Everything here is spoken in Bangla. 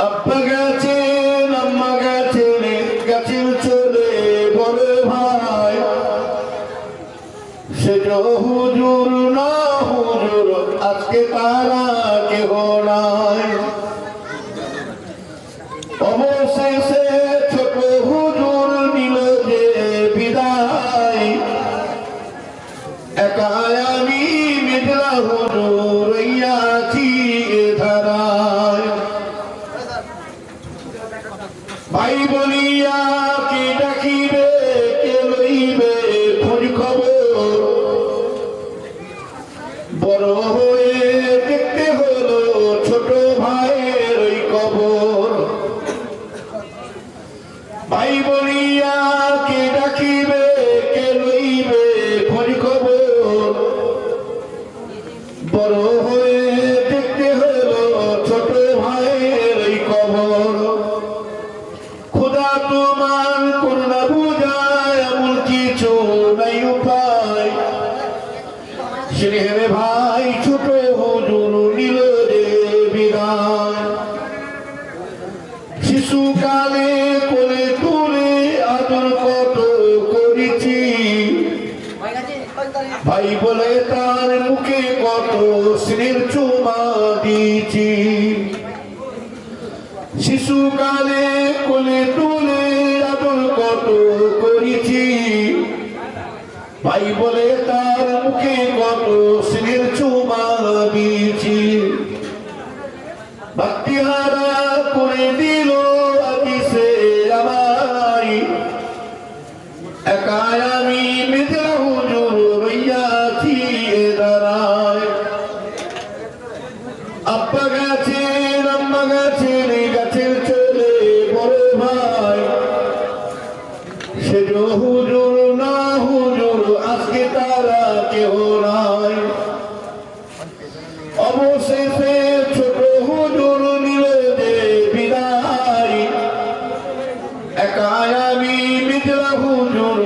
আব্বা গেছেন আম্মা গেছেন গেছেন চলে বড় ভাই সেটা হুজুর না হুজুর আজকে তারা কেহ নাই অবশেষে ছোট হুজুর নিল যে বিদায় একা আমি মেঘলা হুজুর আছি ধারায় ভাই বলিয়া কে ডাকিবে কে লইবে খোঁজ খবর বড় হয়ে দেখতে হলো ছোট ভাইয়ের ওই কবর ভাই বলিয়া কে ডাকিবে কে লইবে খোঁজ খবর বড় হয়ে দেখতে হলো ছোট ভাইয়ের ওই কবর খোদা তোমার করুণা বুঝায় এমন কিছু নাই উপায় স্নেহের ভাই ছোট হুজুর নিল রে বিদায় শিশুকালে কোলে তুলে আদর কত করেছি ভাই বলে তার মুখে কত স্নেহের চুমা দিয়েছি শিশুকালে কোলে তুলে আদর কত করেছি ভাই বলে তার মুখে কত স্নেহের চুমা দিয়েছি ভক্তিহারা করে দিল আদিসে আমায় একা আমি মেঘলা হুজুর রইয়াছি দাঁড়ায় আব্বা গেছেন আম্মা গেছেন গেছেন চলে বড় ভাই সেজ হুজুর না হুজুর আজকে তারা কেহ নাই অবশেষে ছোট হুজুর নিল যে বিদায় একা আমি মেঘলা হুজুর